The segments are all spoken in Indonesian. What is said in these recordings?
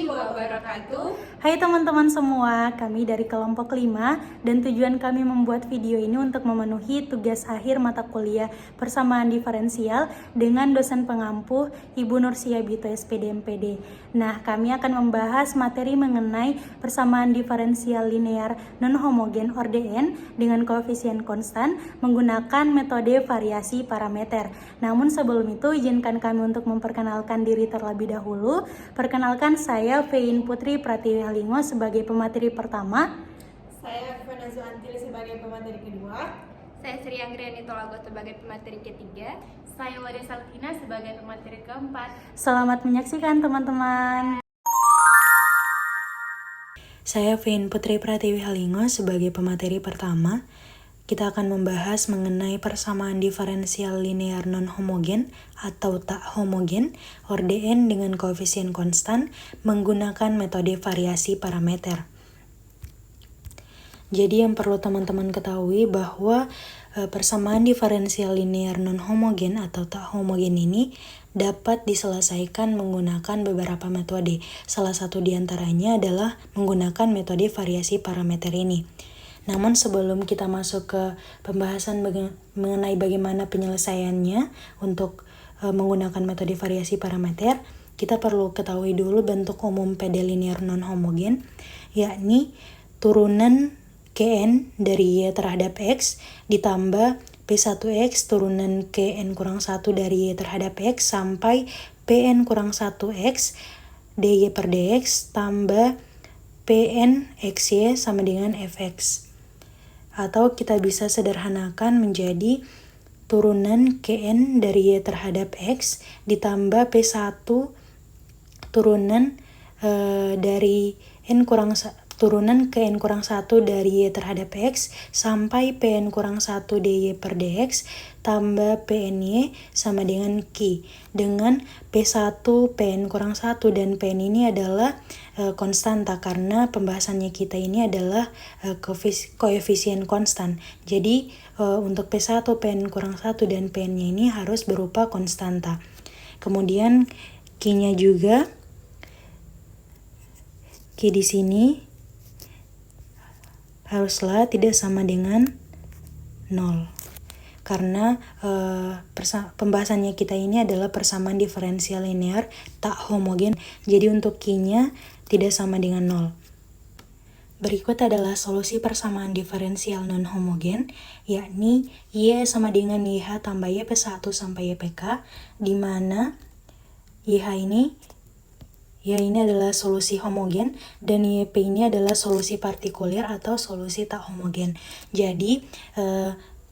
wabarakatuh. Hai teman-teman semua, kami dari kelompok 5 dan tujuan kami membuat video ini untuk memenuhi tugas akhir mata kuliah persamaan diferensial dengan dosen pengampu Ibu Nursia Bito SPD MPD. Nah, kami akan membahas materi mengenai persamaan diferensial linear non-homogen (ORDN) dengan koefisien konstan menggunakan metode variasi parameter. Namun sebelum itu, izinkan kami untuk memperkenalkan diri terlebih dahulu. Perkenalkan, saya Fein Putri Pratiwi Halingo sebagai pemateri pertama. Saya Fana Zuantili sebagai pemateri kedua. Saya Sri Anggriani Tolago sebagai pemateri ketiga. Saya Wadia Salkina sebagai pemateri keempat. Selamat menyaksikan teman-teman. Saya Fein Putri Pratiwi Halingo sebagai pemateri pertama. Kita akan membahas mengenai persamaan diferensial linear non-homogen atau tak homogen (ORDN) dengan koefisien konstan menggunakan metode variasi parameter. Jadi yang perlu teman-teman ketahui bahwa persamaan diferensial linear non-homogen atau tak homogen ini dapat diselesaikan menggunakan beberapa metode. Salah satu diantaranya adalah menggunakan metode variasi parameter ini. Namun sebelum kita masuk ke pembahasan mengenai bagaimana penyelesaiannya untuk menggunakan metode variasi parameter, kita perlu ketahui dulu bentuk umum PD linear non-homogen, yakni turunan Kn dari Y terhadap X ditambah P1X turunan Kn-1 dari Y terhadap X sampai Pn-1X dy per dx tambah Pn xy sama dengan fx. Atau kita bisa sederhanakan menjadi turunan Kn dari Y terhadap X ditambah P1 turunan dari turunan Kn-1 dari Y terhadap X sampai Pn-1 dy per dx tambah Pny sama dengan Q, dengan P1, Pn-1 dan Pn ini adalah konstanta karena pembahasannya kita ini adalah koefisien konstan. Jadi untuk P1, Pn-1 dan Pn-nya ini harus berupa konstanta. Kemudian Q-nya juga, Q di sini haruslah tidak sama dengan 0. Karena pembahasannya kita ini adalah persamaan diferensial linear tak homogen. Jadi untuk Q-nya tidak sama dengan 0. Berikut adalah solusi persamaan diferensial non-homogen, yakni Y sama dengan YH tambah YP1 sampai YPK, di mana YH ini adalah solusi homogen dan YP ini adalah solusi partikulir atau solusi tak homogen. Jadi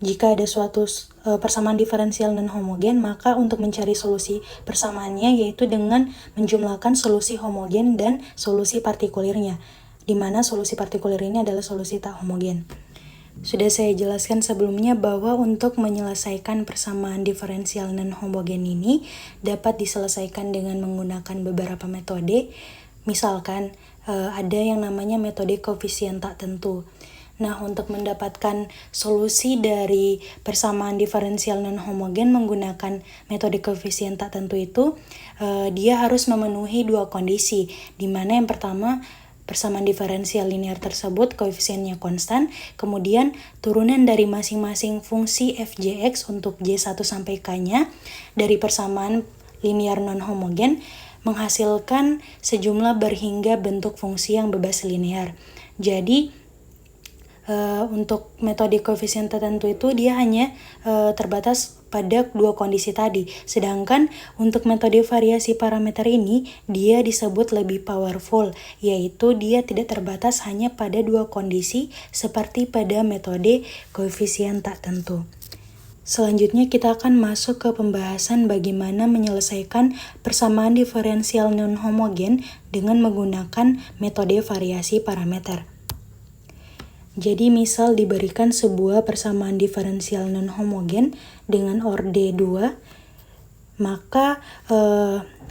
jika ada suatu persamaan diferensial non-homogen, maka untuk mencari solusi persamaannya yaitu dengan menjumlahkan solusi homogen dan solusi partikulirnya, di mana solusi partikulir ini adalah solusi tak homogen. Sudah saya jelaskan sebelumnya bahwa untuk menyelesaikan persamaan diferensial non-homogen ini dapat diselesaikan dengan menggunakan beberapa metode. Misalkan ada yang namanya metode koefisien tak tentu. Nah, untuk mendapatkan solusi dari persamaan diferensial non-homogen menggunakan metode koefisien tak tentu itu, dia harus memenuhi dua kondisi, di mana yang pertama, persamaan diferensial linear tersebut koefisiennya konstan, kemudian turunan dari masing-masing fungsi fjx untuk j1 sampai k-nya dari persamaan linear non-homogen menghasilkan sejumlah berhingga bentuk fungsi yang bebas linear. Jadi untuk metode koefisien tertentu itu dia hanya terbatas pada dua kondisi tadi. Sedangkan untuk metode variasi parameter ini dia disebut lebih powerful, yaitu dia tidak terbatas hanya pada dua kondisi seperti pada metode koefisien tak tentu. Selanjutnya kita akan masuk ke pembahasan bagaimana menyelesaikan persamaan diferensial non-homogen dengan menggunakan metode variasi parameter. Jadi misal diberikan sebuah persamaan diferensial non-homogen dengan ORD 2, maka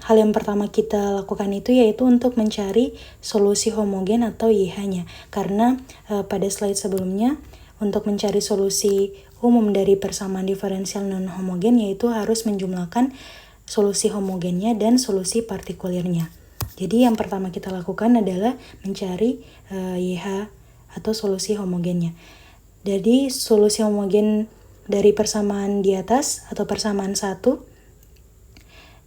hal yang pertama kita lakukan itu yaitu untuk mencari solusi homogen atau YH-nya. Karena pada slide sebelumnya untuk mencari solusi umum dari persamaan diferensial non-homogen yaitu harus menjumlahkan solusi homogennya dan solusi partikulirnya. Jadi yang pertama kita lakukan adalah mencari YH atau solusi homogennya. Jadi solusi homogen dari persamaan di atas atau persamaan 1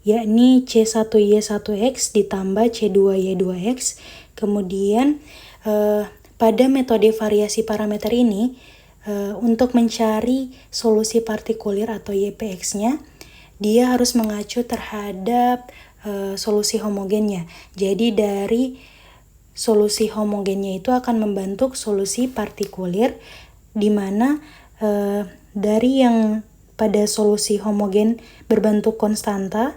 yakni C1Y1X ditambah C2Y2X. Kemudian pada metode variasi parameter ini untuk mencari solusi partikulir atau YPX-nya, dia harus mengacu terhadap solusi homogennya. Jadi dari solusi homogennya itu akan membentuk solusi partikulir, di mana dari yang pada solusi homogen berbentuk konstanta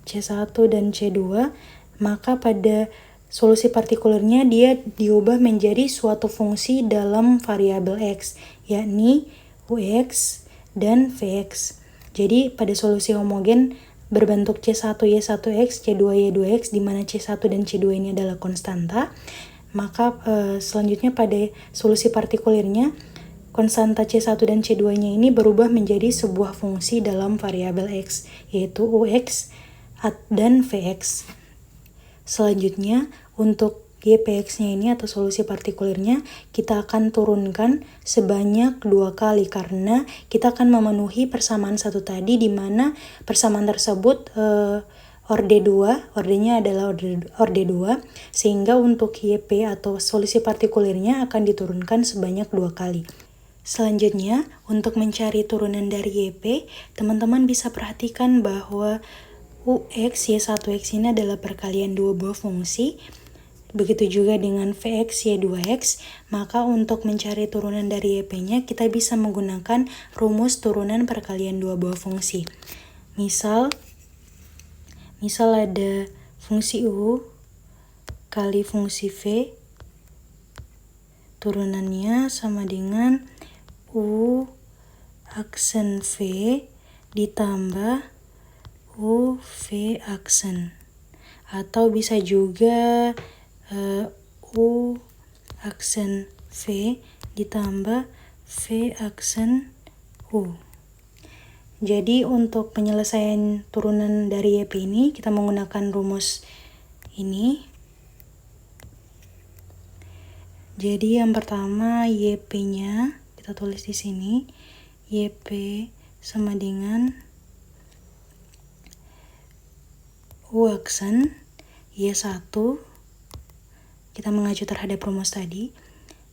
C1 dan C2, maka pada solusi partikulernya dia diubah menjadi suatu fungsi dalam variabel X, yakni Ux dan Vx. Jadi pada solusi homogen berbentuk C1Y1X, C2Y2X, di mana C1 dan C2 ini adalah konstanta, maka selanjutnya pada solusi partikulirnya konstanta C1 dan C2-nya ini berubah menjadi sebuah fungsi dalam variabel X, yaitu Ux dan Vx. Selanjutnya, untuk YPX-nya ini atau solusi partikulirnya kita akan turunkan sebanyak 2 kali karena kita akan memenuhi persamaan 1 tadi, di mana persamaan tersebut ordernya adalah order 2, sehingga untuk YP atau solusi partikulirnya akan diturunkan sebanyak 2 kali. Selanjutnya, untuk mencari turunan dari YP, teman-teman bisa perhatikan bahwa Ux Y1X ini adalah perkalian dua buah fungsi. Begitu juga dengan Vx Y2X, maka untuk mencari turunan dari YP-nya kita bisa menggunakan rumus turunan perkalian dua buah fungsi. Misal ada fungsi U kali fungsi V, turunannya sama dengan U aksen V ditambah U V aksen, atau bisa juga U aksen V ditambah V aksen U. Jadi untuk penyelesaian turunan dari YP ini kita menggunakan rumus ini. Jadi yang pertama YP-nya kita tulis di sini, YP sama dengan U aksen Y1, kita mengacu terhadap rumus tadi,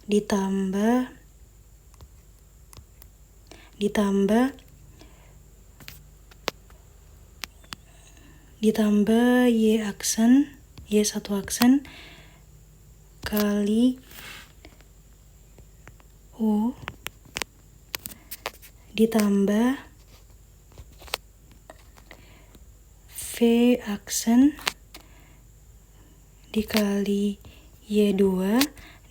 ditambah Y aksen, Y1 aksen kali U ditambah V aksen dikali Y2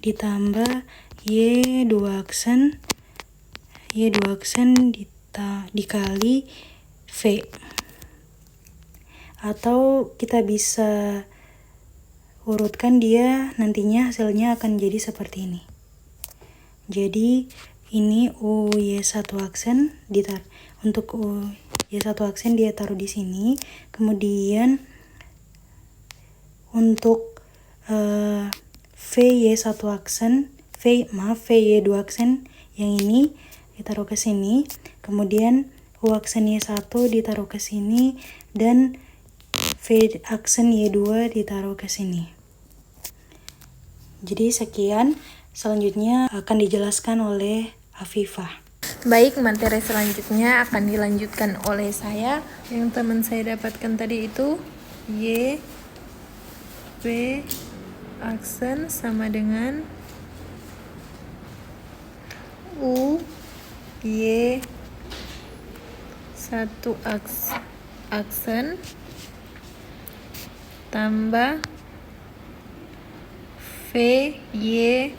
ditambah Y2 aksen dikali V. Atau kita bisa urutkan, dia nantinya hasilnya akan jadi seperti ini. Jadi ini Y1 aksen untuk Y1 aksen dia taruh di sini. Kemudian untuk VY1 aksen, VY2 aksen yang ini ditaruh ke sini. Kemudian U aksen Y1 ditaruh ke sini dan V aksen Y2 ditaruh ke sini. Jadi sekian. Selanjutnya akan dijelaskan oleh Afifah. Baik, materi selanjutnya akan dilanjutkan oleh saya. Yang teman saya dapatkan tadi itu Y P aksen sama dengan U Y 1 aksen tambah V Y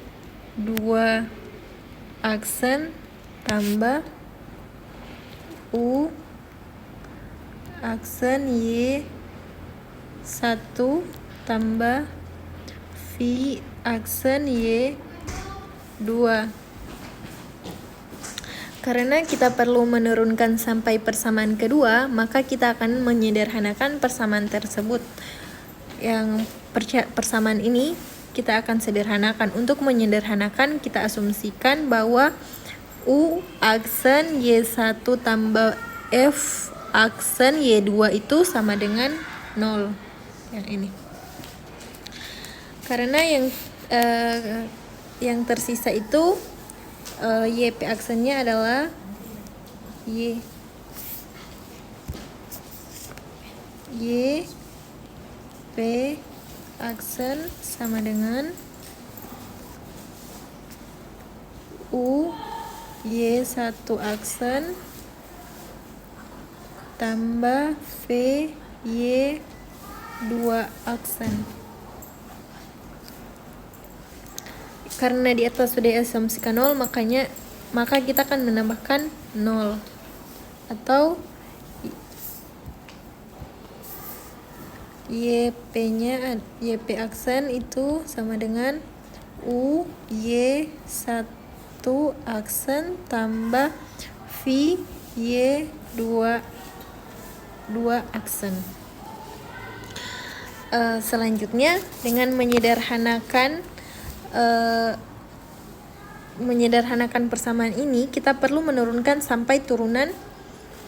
2 aksen tambah U aksen Y 1 tambah V aksen Y 2. Karena kita perlu menurunkan sampai persamaan kedua, maka kita akan menyederhanakan persamaan tersebut. Yang persamaan ini kita akan sederhanakan. Untuk menyederhanakan, kita asumsikan bahwa U aksen Y1 tambah F aksen Y2 itu sama dengan 0. Yang ini. Karena yang tersisa itu YP aksennya adalah Y P aksen sama dengan U Y1 aksen tambah V Y2 aksen. Karena di atas sudah asumsikan 0, maka kita akan menambahkan 0 atau YP aksen itu sama dengan U Y1 aksen tambah V Y2 aksen. Selanjutnya dengan menyederhanakan persamaan ini, kita perlu menurunkan sampai turunan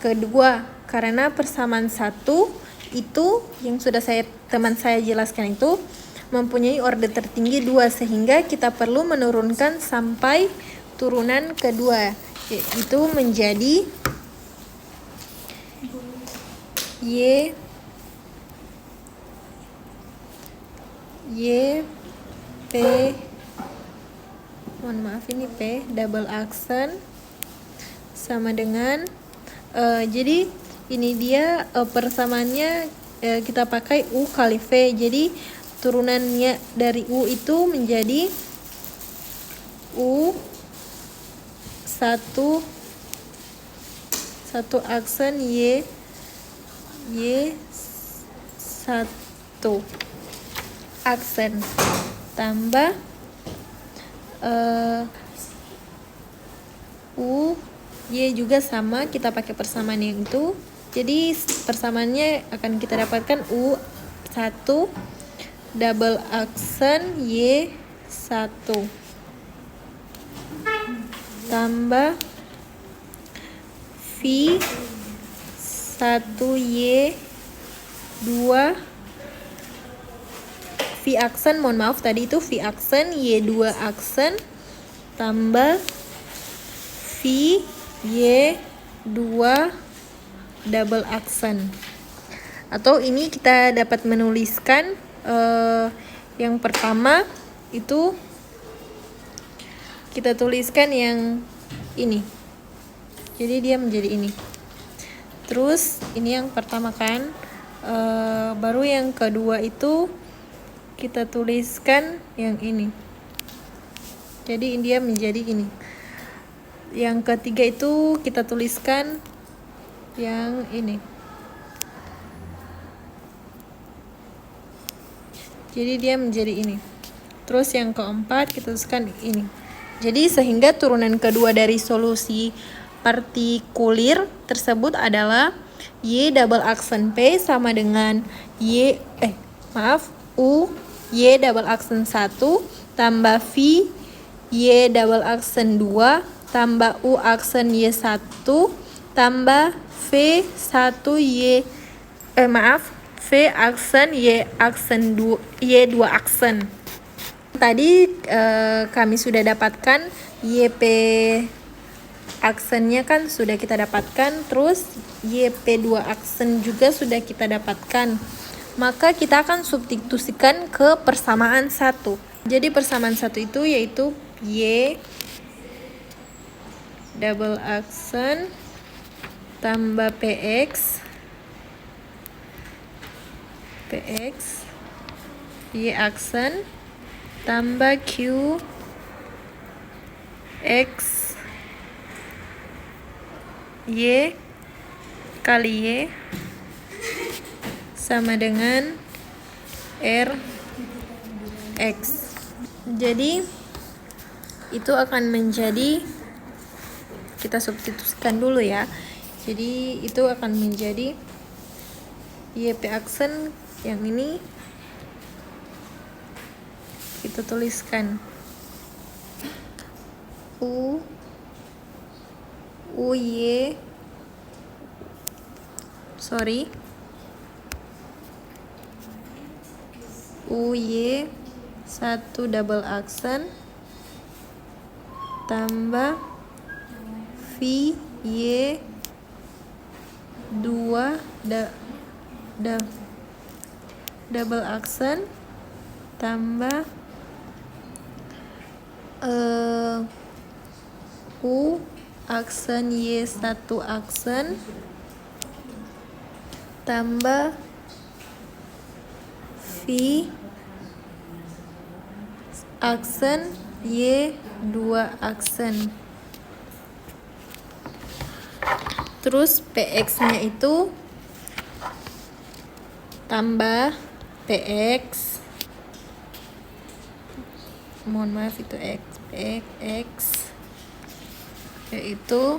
kedua, karena persamaan 1 itu yang sudah teman saya jelaskan itu mempunyai order tertinggi 2, sehingga kita perlu menurunkan sampai turunan kedua, yaitu menjadi P double aksen sama dengan jadi ini dia persamaannya kita pakai U kali V. Jadi turunannya dari U itu menjadi U satu aksen Y1 aksen tambah U Y juga sama, kita pakai persamaan yang itu. Jadi persamaannya akan kita dapatkan U1 double aksen Y1 tambah V1Y2 V aksen, tadi itu V aksen Y2 aksen tambah V-Y-2 double aksen. Atau ini kita dapat menuliskan yang pertama itu kita tuliskan yang ini. Jadi dia menjadi ini. Terus ini yang pertama kan, baru yang kedua itu kita tuliskan yang ini. Jadi dia menjadi ini. Yang ketiga itu kita tuliskan yang ini. Jadi dia menjadi ini. Terus yang keempat kita tuliskan ini. Jadi sehingga turunan kedua dari solusi partikulir tersebut adalah Y double aksen P sama dengan U Y double aksen 1 tambah V Y double aksen 2 tambah U aksen Y1 tambah V aksen Y2 aksen. Tadi kami sudah dapatkan YP aksennya kan sudah kita dapatkan, terus YP2 aksen juga sudah kita dapatkan. Maka kita akan substitusikan ke persamaan 1. Jadi persamaan 1 itu yaitu Y double aksen tambah PX Y aksen tambah Q X Y kali Y sama dengan R X. Jadi itu akan menjadi kita substitusikan dulu ya. Jadi itu akan menjadi YP aksen yang ini kita tuliskan UY 1 double aksen tambah VY 2 double aksen tambah U aksen Y1 aksen tambah V aksen Y2 aksen. Terus PX nya itu tambah PX, mohon maaf itu PX yaitu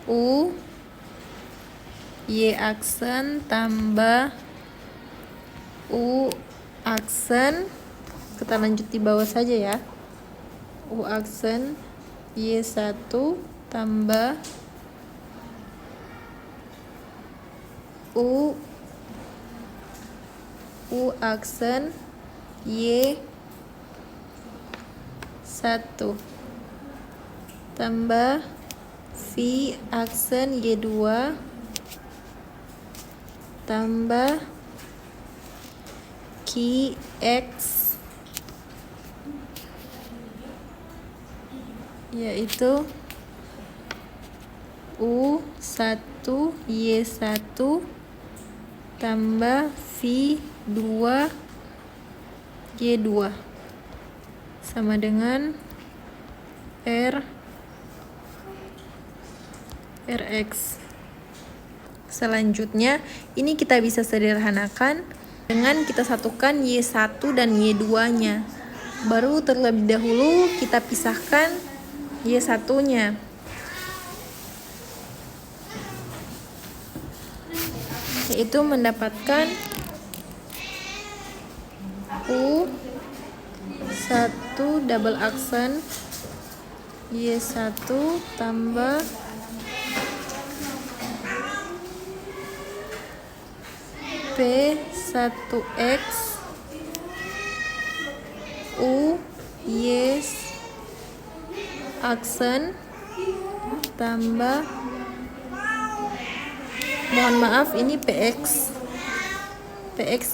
U Y aksen tambah U aksen, kita lanjut di bawah saja ya. U aksen Y1 tambah U aksen Y1 tambah V aksen Y2 tambah QX yaitu U1 Y1 tambah V2 Y2 sama dengan RX. Selanjutnya ini kita bisa sederhanakan dengan kita satukan Y1 dan Y2 nya. Baru terlebih dahulu kita pisahkan Y1 nya, yaitu mendapatkan U1 double aksen Y1 tambah P1X U Y aksen tambah, mohon maaf ini PX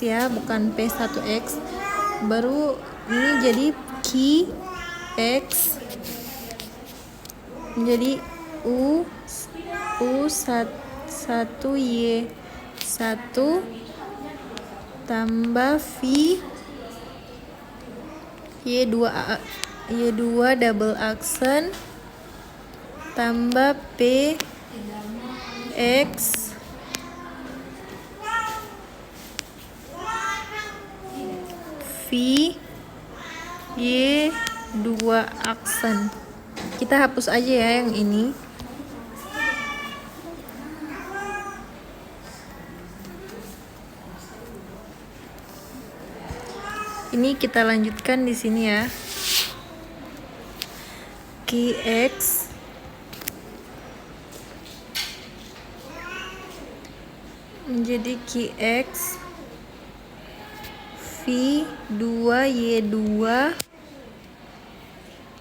ya, bukan P1X. Baru ini jadi QX menjadi U1 Y1 tambah V Y2 double aksen tambah PX V Y2 aksen. Kita hapus aja ya yang ini. Ini kita lanjutkan di sini ya. QX menjadi QX V2Y2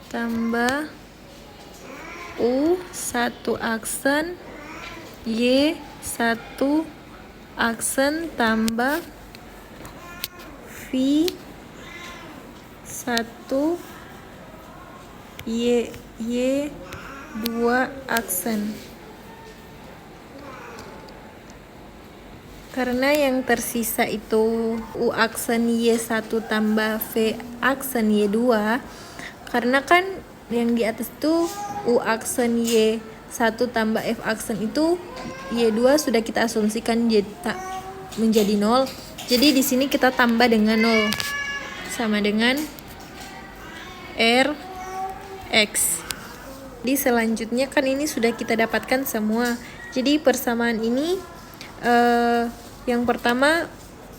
tambah U1 aksen Y1 aksen tambah V1 Y2 aksen. Karena yang tersisa itu U aksen Y1 tambah V aksen Y2, karena kan yang di atas itu U aksen Y1 tambah F aksen itu Y2 sudah kita asumsikan menjadi 0. Jadi di sini kita tambah dengan 0 sama dengan X. Di selanjutnya kan ini sudah kita dapatkan semua. Jadi persamaan ini yang pertama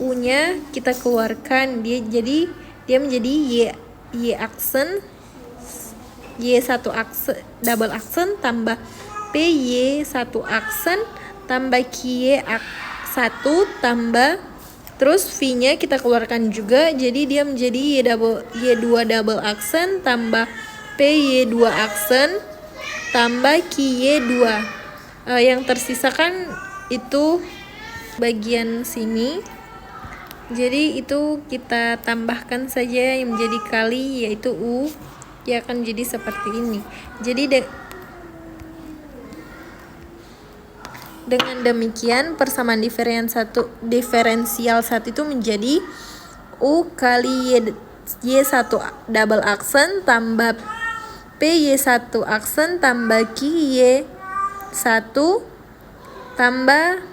U-nya kita keluarkan, dia menjadi Y aksen, Y1 aksen double aksen tambah PY1 aksen tambah QY1 tambah terus V-nya kita keluarkan juga, jadi dia menjadi Y2 double aksen tambah PY2 aksen tambah QY2. Yang tersisa kan itu bagian sini. Jadi itu kita tambahkan saja yang menjadi kali, yaitu U. Dia akan jadi seperti ini. Jadi dengan demikian persamaan diferensial 1 itu menjadi U kali Y1 double aksen tambah PY1 aksen tambah QY1 tambah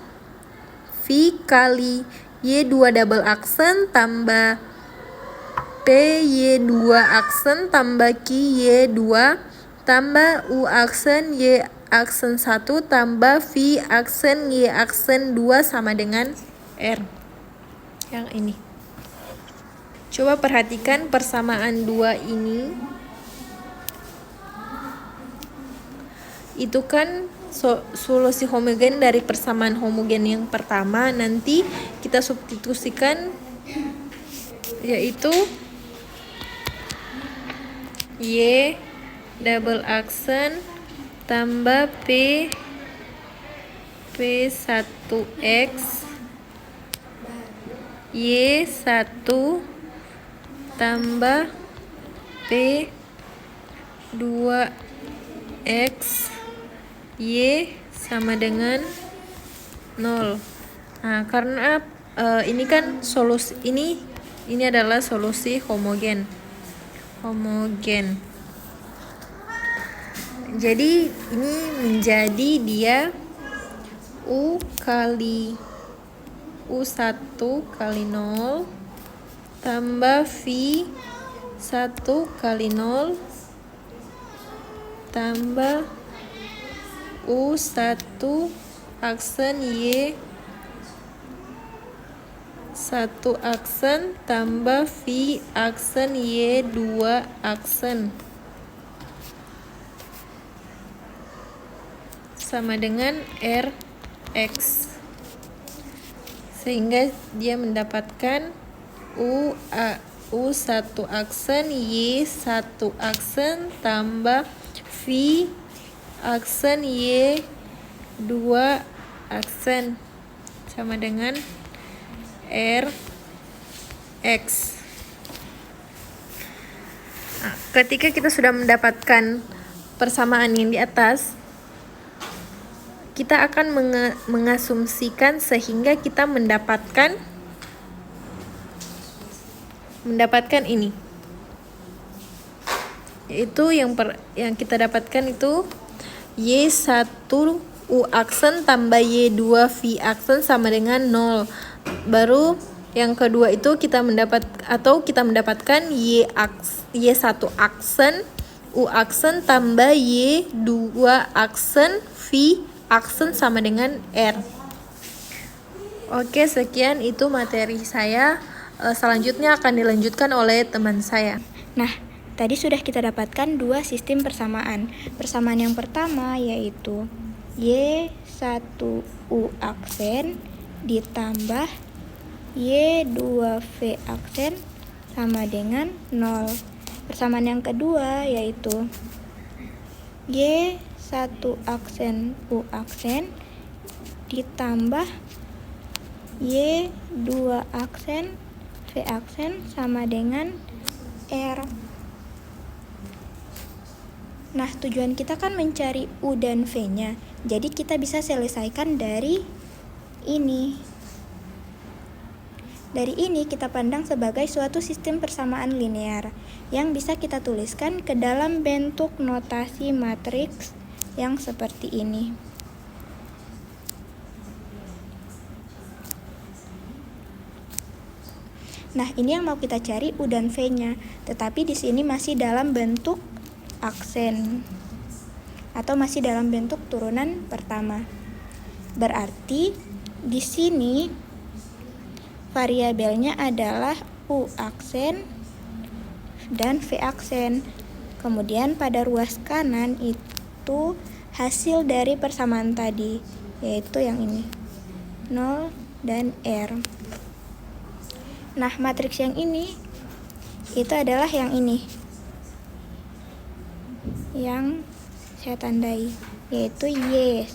V kali Y2 double aksen tambah PY2 aksen tambah QY2 tambah U aksen Y aksen 1 tambah V aksen Y aksen 2 sama dengan R. Yang ini. Coba perhatikan persamaan 2 ini. Itu kan solusi homogen dari persamaan homogen yang pertama. Nanti kita substitusikan, yaitu Y double aksen tambah P1X Y1 tambah P2X Y sama dengan 0. Nah, karena ini kan solusi ini adalah solusi homogen. Jadi ini menjadi dia U kali U1 kali 0 tambah V1 kali 0 tambah U1 aksen Y1 aksen tambah V aksen Y2 aksen sama dengan Rx, sehingga dia mendapatkan U1 aksen Y1 aksen tambah V aksen Y2 aksen sama dengan Rx. Nah, ketika kita sudah mendapatkan persamaan yang di atas, kita akan mengasumsikan sehingga kita mendapatkan ini. Yaitu yang kita dapatkan itu Y1 U aksen tambah Y2 V aksen sama dengan 0. Baru yang kedua itu kita mendapatkan Y1 aksen U aksen tambah Y2 aksen V aksen sama dengan R. Oke, sekian itu materi saya. Selanjutnya akan dilanjutkan oleh teman saya. Nah, tadi sudah kita dapatkan dua sistem persamaan. Persamaan yang pertama yaitu Y1U aksen ditambah Y2V aksen sama dengan 0. Persamaan yang kedua yaitu Y1 aksen U aksen ditambah Y2 aksen V aksen sama dengan R. Nah, tujuan kita kan mencari U dan V-nya. Jadi kita bisa selesaikan dari ini. Dari ini kita pandang sebagai suatu sistem persamaan linear yang bisa kita tuliskan ke dalam bentuk notasi matriks yang seperti ini. Nah, ini yang mau kita cari U dan V-nya, tetapi di sini masih dalam bentuk aksen atau masih dalam bentuk turunan pertama. Berarti di sini variabelnya adalah U aksen dan V aksen. Kemudian pada ruas kanan itu hasil dari persamaan tadi, yaitu yang ini, 0 dan R. Nah, matriks yang ini itu adalah yang ini, yang saya tandai, yaitu Y1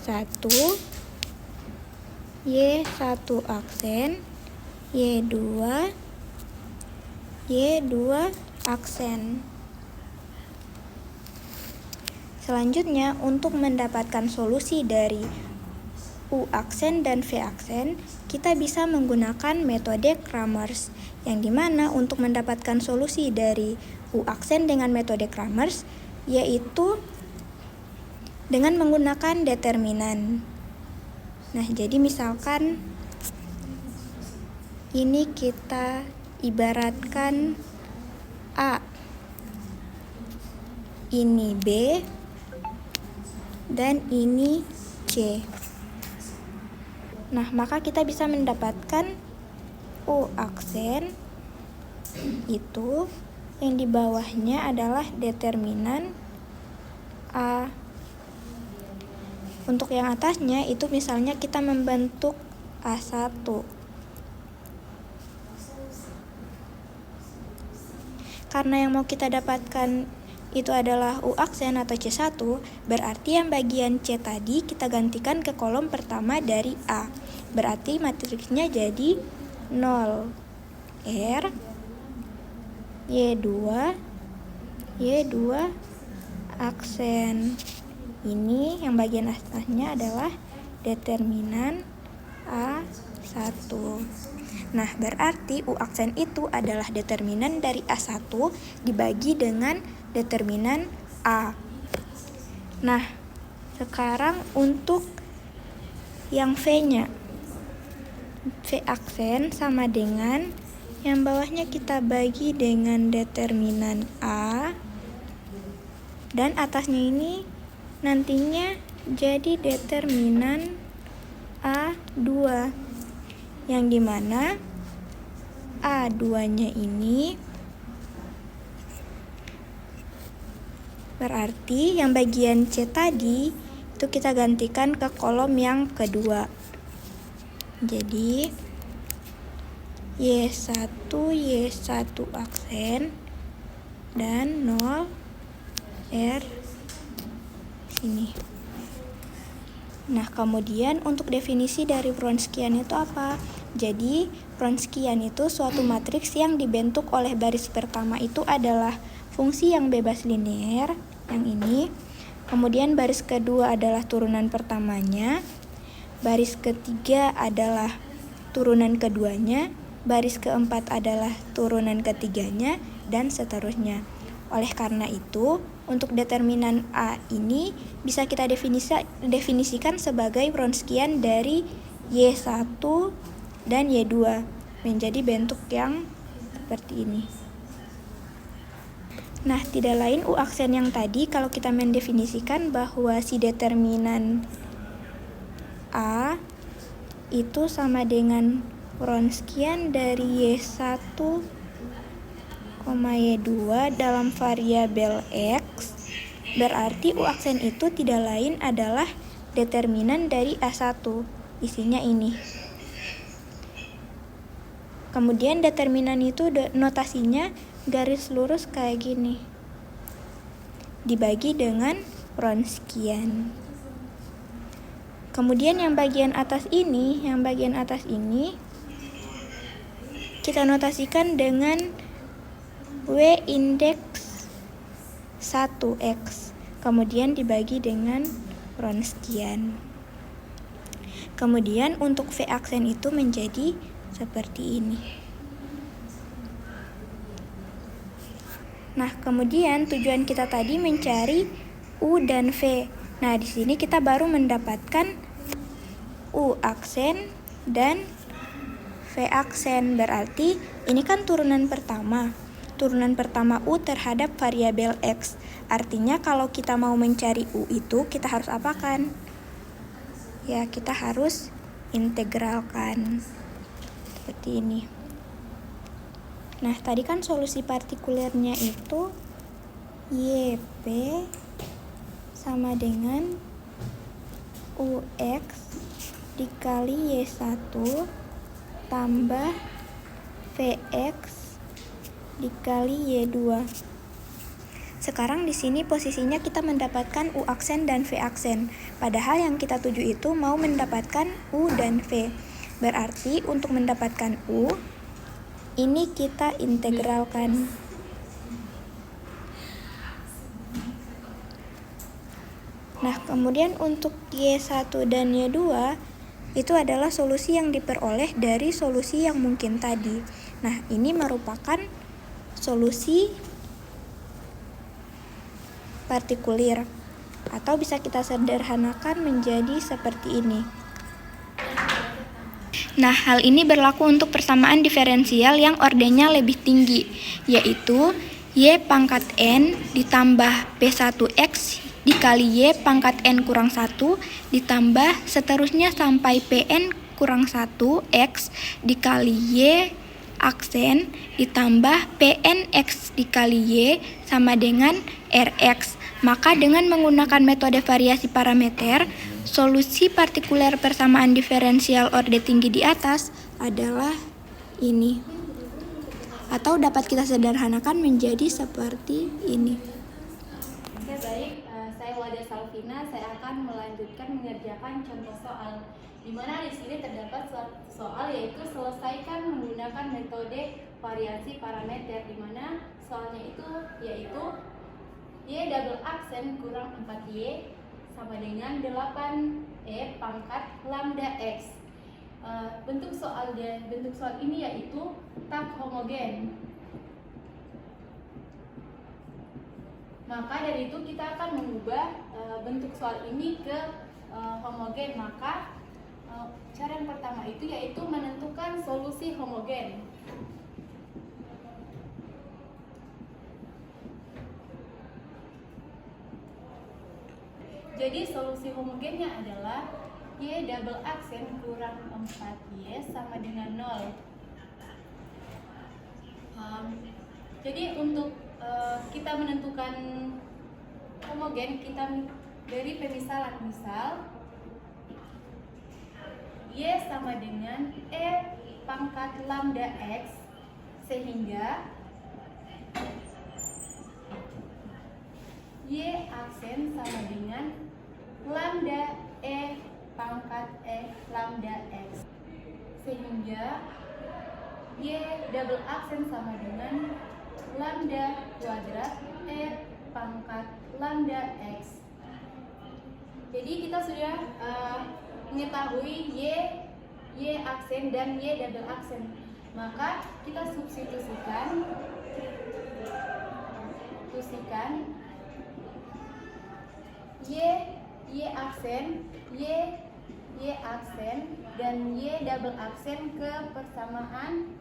aksen, Y2 aksen. Selanjutnya, untuk mendapatkan solusi dari U aksen dan V aksen, kita bisa menggunakan metode Kramers, yang dimana untuk mendapatkan solusi dari U aksen dengan metode Kramers, yaitu dengan menggunakan determinan. Nah, jadi misalkan ini kita ibaratkan A, ini B, dan ini C. Nah, maka kita bisa mendapatkan U aksen itu yang di bawahnya adalah determinan A. Untuk yang atasnya itu misalnya kita membentuk A1. Karena yang mau kita dapatkan itu adalah U aksen atau C1, berarti yang bagian C tadi kita gantikan ke kolom pertama dari A. Berarti matriksnya jadi 0, R, Y2 aksen. Ini yang bagian atasnya adalah determinan A1. Nah, berarti U aksen itu adalah determinan dari A1 dibagi dengan determinan A. Nah, sekarang untuk yang V-nya, V aksen sama dengan yang bawahnya kita bagi dengan determinan A, dan atasnya ini nantinya jadi determinan A2, yang dimana A2-nya ini berarti yang bagian C tadi itu kita gantikan ke kolom yang kedua. Jadi Y1 aksen dan 0 R sini. Nah, kemudian untuk definisi dari Wronskian itu apa? Jadi, Wronskian itu suatu matriks yang dibentuk oleh baris pertama itu adalah fungsi yang bebas linear, yang ini. Kemudian baris kedua adalah turunan pertamanya, baris ketiga adalah turunan keduanya, baris keempat adalah turunan ketiganya, dan seterusnya. Oleh karena itu, untuk determinan A ini bisa kita definisikan sebagai Wronskian dari Y1 dan Y2 menjadi bentuk yang seperti ini. Nah, tidak lain U aksen yang tadi kalau kita mendefinisikan bahwa si determinan A itu sama dengan Wronskian dari Y1, Y2 dalam variabel X, berarti U aksen itu tidak lain adalah determinan dari A1, isinya ini. Kemudian determinan itu notasinya garis lurus kayak gini, dibagi dengan Wronskian. Kemudian yang bagian atas ini kita notasikan dengan W indeks 1X, kemudian dibagi dengan Wronskian. Kemudian untuk V aksen itu menjadi seperti ini. Nah, kemudian tujuan kita tadi mencari U dan V. Nah, di sini kita baru mendapatkan U aksen dan V aksen. Berarti ini kan turunan pertama U terhadap variabel X. Artinya kalau kita mau mencari U itu kita harus apakan? Ya, kita harus integralkan. Seperti ini. Nah, tadi kan solusi partikulernya itu YP sama dengan UX dikali Y1 tambah VX dikali Y2. Sekarang di sini posisinya kita mendapatkan U aksen dan V aksen. Padahal yang kita tuju itu mau mendapatkan U dan V. Berarti untuk mendapatkan U, ini kita integralkan. Nah, kemudian untuk Y1 dan Y2 itu adalah solusi yang diperoleh dari solusi yang mungkin tadi. Nah, ini merupakan solusi partikulir, atau bisa kita sederhanakan menjadi seperti ini. Nah, hal ini berlaku untuk persamaan diferensial yang ordennya lebih tinggi, yaitu Y pangkat N ditambah P1X dikali Y pangkat N kurang 1 ditambah seterusnya sampai Pn kurang 1 X dikali Y aksen ditambah Pnx dikali Y sama dengan Rx. Maka dengan menggunakan metode variasi parameter, solusi partikuler persamaan diferensial orde tinggi di atas adalah ini. Atau dapat kita sederhanakan menjadi seperti ini. Oke, baik. Saya Wada Salvina. Saya akan melanjutkan mengerjakan contoh soal, di mana di sini terdapat suatu soal yaitu selesaikan menggunakan metode variasi parameter, di mana soalnya itu yaitu Y double aksen kurang 4Y sama dengan 8E pangkat lambda X. Bentuk soal ini yaitu tak homogen. Maka dari itu kita akan mengubah bentuk soal ini ke homogen. Maka cara yang pertama itu yaitu menentukan solusi homogen. Jadi solusi homogennya adalah Y double aksen kurang 4Y sama dengan 0. Jadi untuk kita menentukan homogen, kita dari pemisalan. Misal Y sama dengan E pangkat lambda X, sehingga Y aksen sama dengan lambda E pangkat E lambda X, sehingga Y double aksen sama dengan lambda kuadrat E pangkat lambda X. Jadi kita sudah mengetahui Y aksen dan Y double aksen. Maka kita substitusikan Y aksen, Y aksen dan Y double aksen ke persamaan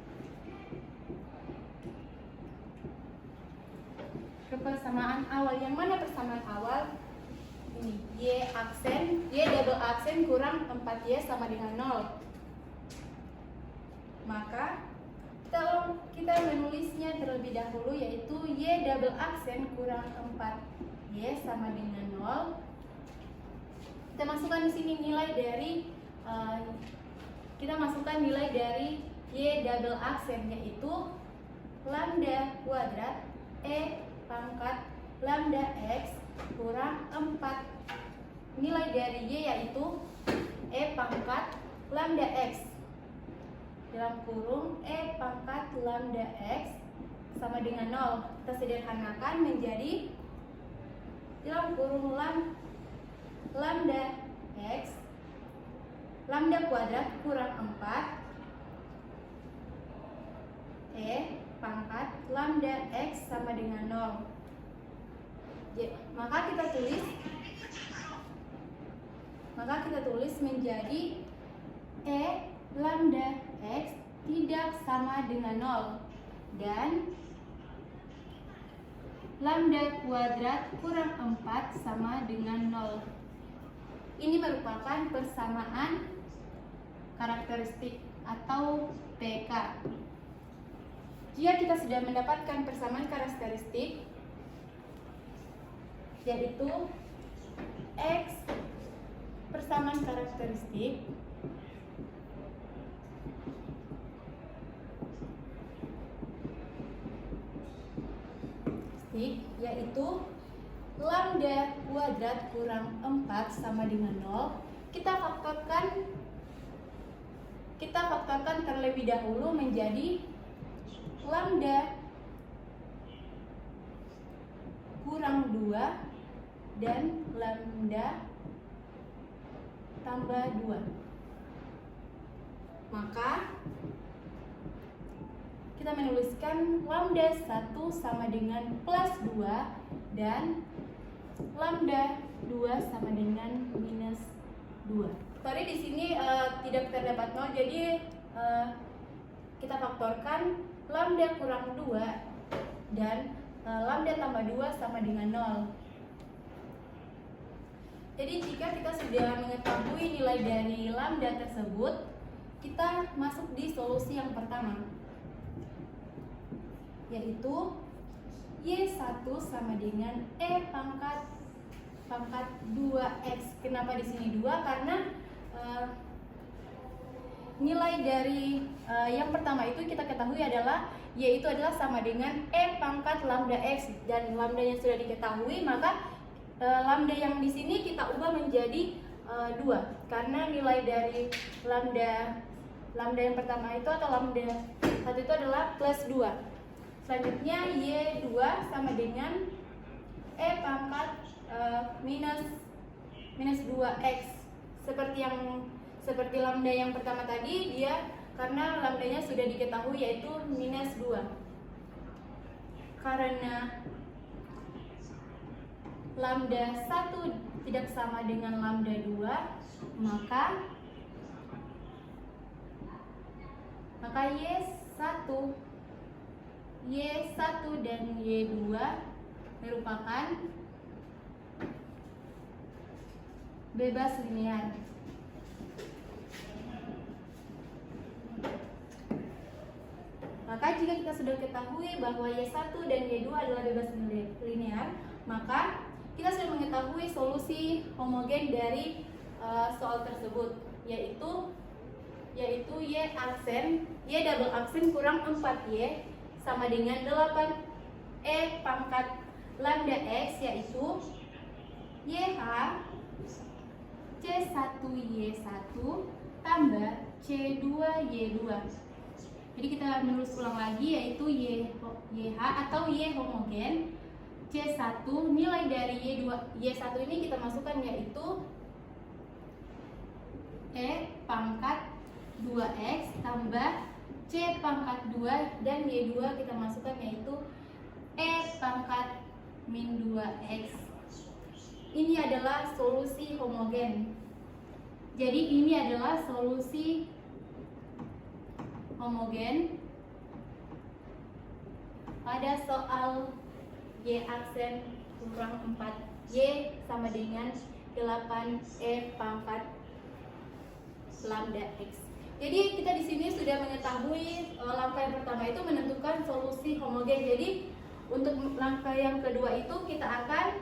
awal. Yang mana persamaan awal? Ini Y double aksen kurang 4Y sama dengan 0. Maka kita menulisnya terlebih dahulu, yaitu Y double aksen kurang 4Y sama dengan 0. Kita masukkan di sini nilai dari Y double aksen, yaitu lambda kuadrat E pangkat lambda X kurang 4. Nilai dari Y yaitu E pangkat lambda X dalam kurung E pangkat lambda X sama dengan 0. Kita sederhanakan menjadi dalam kurung lambda X lambda kuadrat kurang 4 E pangkat lambda X sama dengan 0. Maka kita tulis menjadi E lambda X tidak sama dengan 0 dan lambda kuadrat kurang 4 sama dengan 0. Ini merupakan persamaan karakteristik atau PK. Jika kita sudah mendapatkan persamaan karakteristik, yaitu X persamaan karakteristik yaitu lambda kuadrat kurang 4 sama dengan 0. Kita faktorkan terlebih dahulu menjadi lambda kurang 2 dan lambda tambah 2. Maka kita menuliskan lambda 1 sama dengan plus 2 dan lambda 2 sama dengan minus 2. Sorry, di sini tidak terdapat 0, jadi kita faktorkan lambda kurang 2 dan lambda tambah 2 sama dengan 0. Jadi jika kita sudah mengetahui nilai dari lambda tersebut, kita masuk di solusi yang pertama, yaitu Y1 sama dengan E pangkat 2X. Kenapa di sini 2? Karena nilai dari yang pertama itu kita ketahui adalah Y itu adalah sama dengan E pangkat lambda X, dan lambdanya sudah diketahui, maka lambda yang di sini kita ubah menjadi 2 karena nilai dari lambda yang pertama itu atau lambda 1 itu adalah plus 2. Selanjutnya Y2 sama dengan E pangkat minus 2X. Seperti lambda yang pertama tadi, dia karena lambdanya sudah diketahui yaitu minus 2. Karena lambda 1 tidak sama dengan lambda 2, maka Y1 dan Y2 merupakan bebas linear. Maka jika kita sudah ketahui bahwa Y1 dan Y2 adalah bebas linear, maka kita sudah mengetahui solusi homogen dari soal tersebut, yaitu Y double aksen kurang 4Y sama dengan 8E pangkat lambda X, yaitu YH C1Y1 tambah C2Y2. Jadi kita menulis ulang lagi, yaitu YH atau Y homogen C1, nilai dari Y1 ini kita masukkan yaitu E pangkat 2X tambah C pangkat 2, dan Y2 kita masukkan yaitu E pangkat min 2X. Ini adalah solusi homogen. Jadi ini adalah solusi homogen pada soal Y aksen kurang 4Y sama dengan 8E pangkat lambda X. Jadi kita di sini sudah mengetahui langkah yang pertama itu menentukan solusi homogen. Jadi untuk langkah yang kedua itu kita akan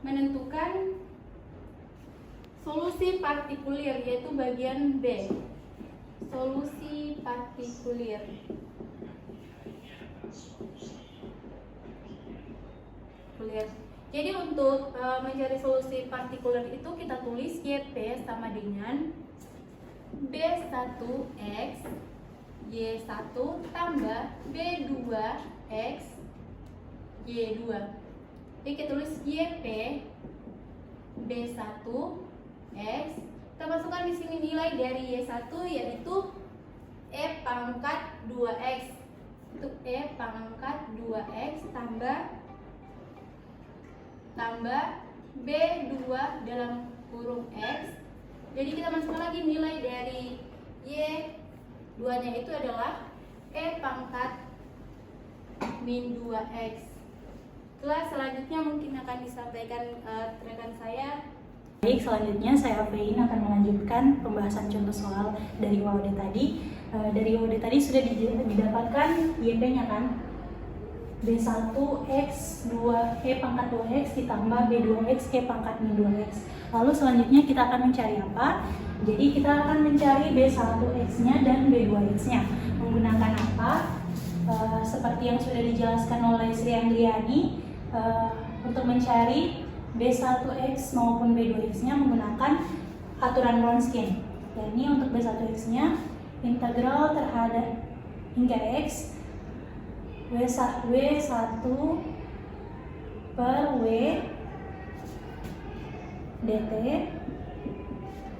menentukan solusi partikulir, yaitu bagian B. Solusi partikulir. Jadi untuk mencari solusi partikulir itu kita tulis YP sama dengan B1X Y1 tambah B2X Y2. Jadi kita tulis YP B1X. Kita masukkan di sini nilai dari Y1 yaitu E pangkat 2X. Untuk E pangkat 2X tambah B2 dalam kurung X. Jadi kita masukkan lagi nilai dari Y2 nya itu adalah E pangkat min 2X. Itulah selanjutnya mungkin akan disampaikan rekan saya. Baik, selanjutnya saya Afein akan melanjutkan pembahasan contoh soal dari UAD tadi. Dari UAD tadi sudah didapatkan YP-nya kan? B1 X 2 E pangkat 2X ditambah B2X E pangkat min 2X. Lalu selanjutnya kita akan mencari apa? Jadi kita akan mencari B1X-nya dan B2X-nya. Menggunakan apa? Seperti yang sudah dijelaskan oleh Sri Andriani, untuk mencari B1X maupun B2X-nya menggunakan aturan Wronskian. Dan ini untuk B1X-nya integral terhadap hingga X W1 per W dt.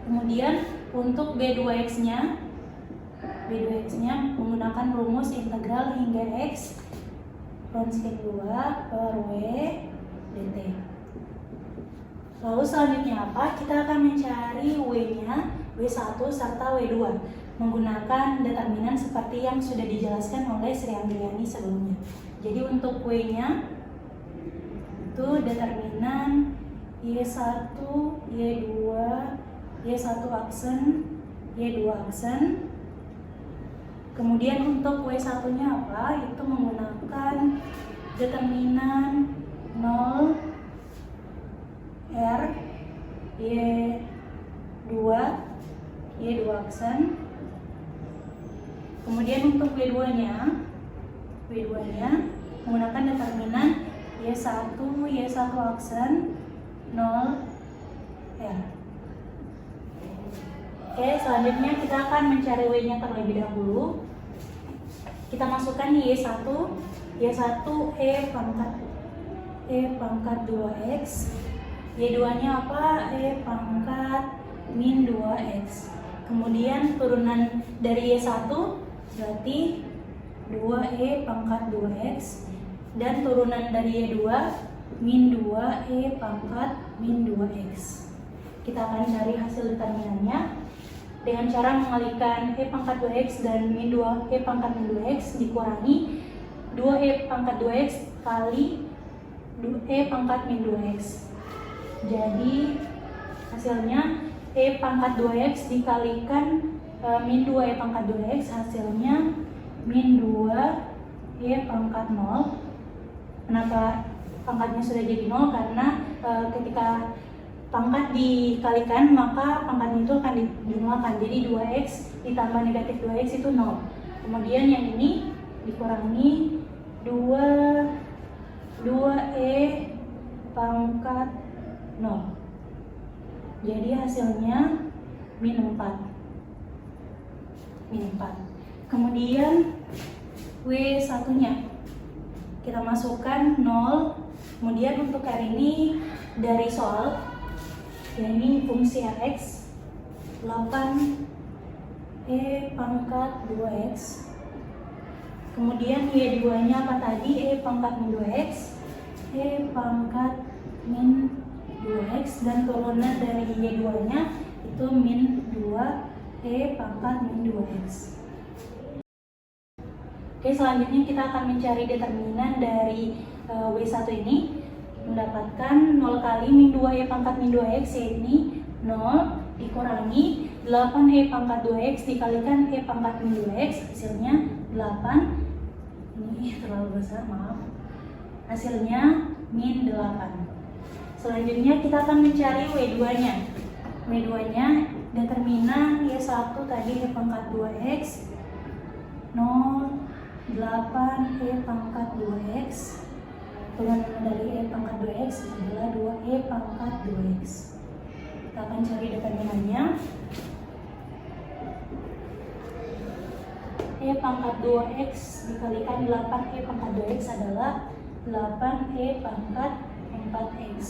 Kemudian untuk B2X-nya menggunakan rumus integral hingga X Wronskian 2 per W dt. Lalu selanjutnya apa? Kita akan mencari W-nya, W1 serta W2 menggunakan determinan seperti yang sudah dijelaskan oleh Sri Andriani sebelumnya. Jadi untuk W-nya itu determinan Y1, Y2, Y1 aksen, Y2 aksen. Kemudian untuk W1-nya apa? Itu menggunakan determinan 0 R Y2 aksen. Kemudian untuk W2-nya menggunakan determinan Y1 aksen 0 R. Oke, selanjutnya kita akan mencari W-nya terlebih dahulu. Kita masukkan di Y1 E pangkat 2X. Y2-nya apa? E pangkat min 2X. Kemudian turunan dari Y1 berarti 2E pangkat 2X. Dan turunan dari Y2 min 2E pangkat min 2X. Kita akan cari hasil determinannya dengan cara mengalihkan E pangkat 2X dan min 2E pangkat min 2X dikurangi 2E pangkat 2X kali E pangkat min 2X. Jadi hasilnya E pangkat 2X dikalikan min 2E pangkat 2X, hasilnya min 2E pangkat 0. Kenapa pangkatnya sudah jadi 0? Karena ketika pangkat dikalikan maka pangkatnya itu akan dinolkan. Jadi 2X ditambah negatif 2X itu 0. Kemudian yang ini dikurangi 2E pangkat 0. Jadi hasilnya min 4. Kemudian W1-nya kita masukkan 0. Kemudian untuk R ini dari soal, ya ini fungsi Rx 8E pangkat 2X. Kemudian Y2-nya apa tadi? E pangkat min 2X, E pangkat min 2X, dan turunan dari Y2-nya itu min 2E pangkat min 2X. Oke, selanjutnya kita akan mencari determinan dari W1 ini, mendapatkan 0 kali min 2E pangkat min 2X, yaitu 0 dikurangi 8E pangkat 2X dikalikan E pangkat min 2X, hasilnya 8. Ini terlalu besar, maaf. Hasilnya min 8. Selanjutnya kita akan mencari W2-nya. W2-nya determinan Y1 tadi E pangkat 2X 0 8E pangkat 2X. Turunan dari E pangkat 2X adalah 2E pangkat 2X. Kita akan cari determinannya. E pangkat 2X dikalikan 8E pangkat 2X adalah 8E pangkat 4X.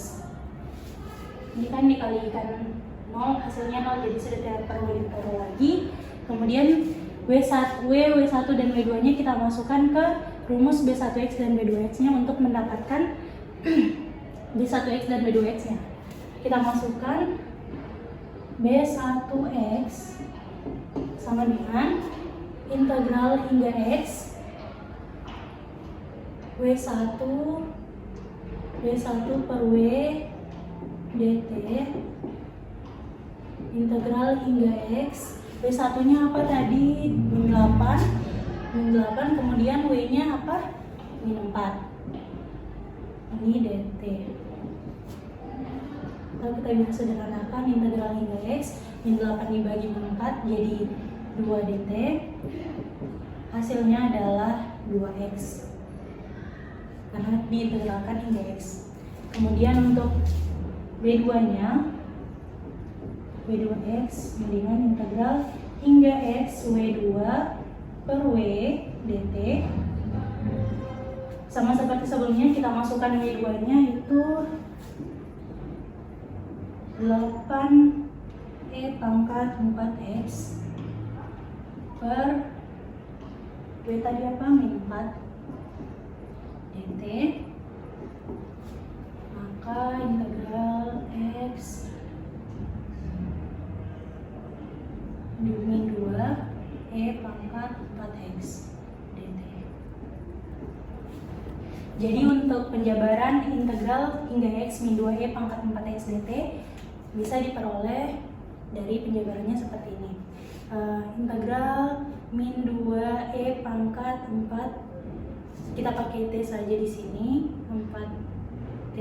Ini kan dikalikan 0, hasilnya 0, jadi sudah tidak perlu ditaruh lagi. Kemudian W1 dan W2-nya kita masukkan ke rumus B1X dan B2X-nya untuk mendapatkan B1X dan B2X-nya. Kita masukkan B1X sama dengan integral hingga X W1 B1 per W dt integral hingga X. B1 nya apa tadi? Min 8, kemudian W nya apa? Min 4. Ini dt. Kalau kita bisa sederhanakan integral hingga X, min 8 dibagi min 4 jadi 2 dt. Hasilnya adalah 2x karena diintegralkan hingga x. Kemudian untuk B2 nya W2x dengan integral hingga x W2 per W dt. Sama seperti sebelumnya, kita masukkan W2 nya itu 8e pangkat 4x per W tadi apa? Min 4 dt. Maka integral x min 2 e pangkat 4x dt. Jadi untuk penjabaran integral hingga x min 2 e pangkat 4x dt bisa diperoleh dari penjabarannya seperti ini. Integral min 2 e pangkat 4, kita pakai t saja di sini, 4t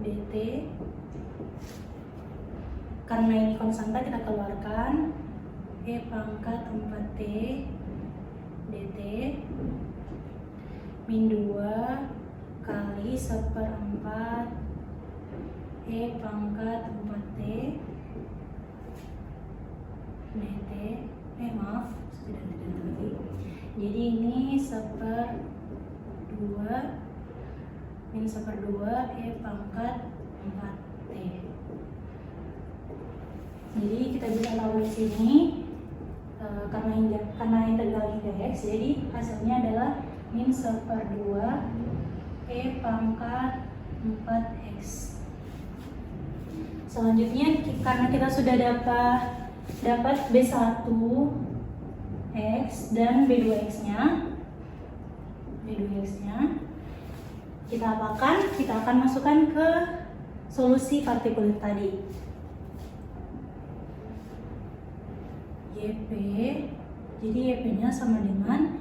dt. Karena ini konstanta kita keluarkan, e pangkat 4t dt min 2 kali 1/4 e pangkat 4t dt. Maaf, sudah tidak lagi. Jadi ini 1/2 min 1/2 e pangkat 4t. Jadi kita bisa tahu di sini karena integral hingga x, jadi hasilnya adalah min 1/2 e pangkat 4x. Selanjutnya, karena kita sudah dapat B1 x dan B2x nya, kita apakan? Kita akan masukkan ke solusi partikulit tadi. YP, jadi YP nya sama dengan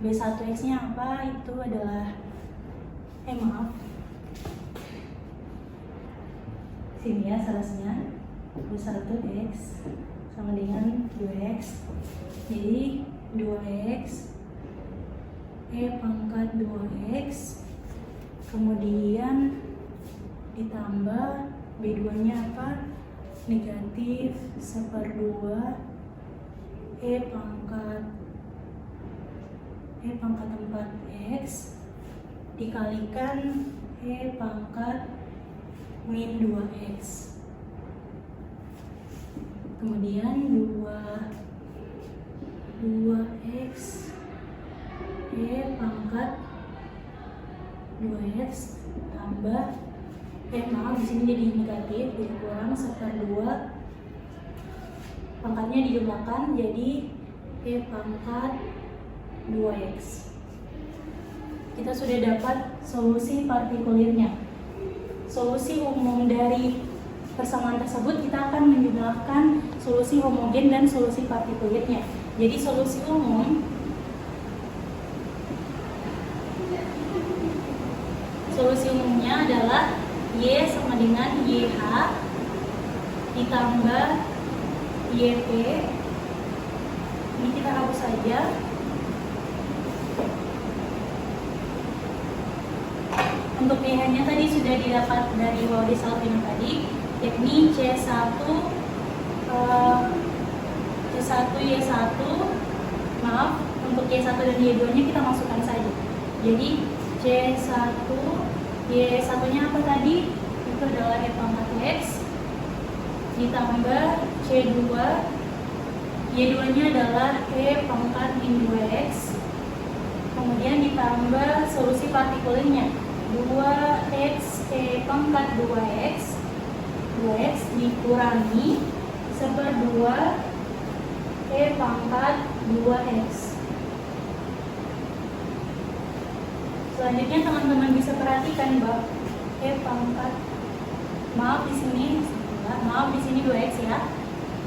B1x nya apa? Itu adalah sini ya salahnya, B1x sama dengan 2x, jadi 2x e pangkat 2x, kemudian ditambah B2 nya apa? Negatif 1/2 e pangkat 4x dikalikan e pangkat min 2x, kemudian 2x e pangkat 2x tambah maaf di sini jadi negatif, jadi kurang 1/2, pangkatnya dijumlahkan jadi e pangkat 2x. Kita sudah dapat solusi partikulirnya. Solusi umum dari persamaan tersebut kita akan menjumlahkan solusi homogen dan solusi partikulirnya. Jadi solusi umumnya adalah Y sama dengan YH ditambah YP. Ini kita hapus saja. Untuk YH-nya tadi sudah didapat dari Laude Salvino tadi, yakni C1 Y1, maaf, untuk Y1 dan Y2-nya kita masukkan saja. Jadi C1 Y1-nya apa tadi? Itu adalah E pangkat X ditambah C2 Y2-nya adalah E pangkat min 2X, kemudian ditambah solusi partikulirnya 2x e pangkat 2x dikurangi 1/2 e pangkat 2x. Selanjutnya teman-teman bisa perhatikan pangkat, maaf di sini 2x ya.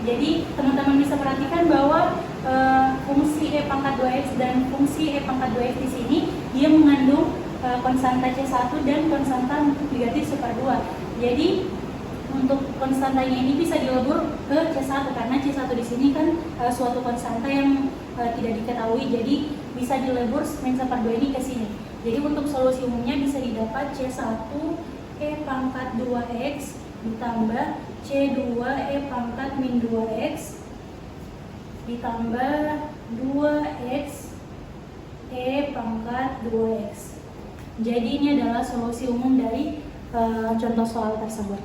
Jadi teman-teman bisa perhatikan bahwa fungsi e pangkat 2x dan fungsi e pangkat 2x di sini dia mengandung konstanta C1 dan konstanta negatif super 2. Jadi untuk konstantanya ini bisa dilebur ke C1 karena C1 di sini kan suatu konstanta yang tidak diketahui, jadi bisa dilebur min super 2 ini ke sini. Jadi untuk solusi umumnya bisa didapat C1 e pangkat 2x ditambah C2 e pangkat min 2x ditambah 2x e pangkat 2x. Jadi ini adalah solusi umum dari contoh soal tersebut.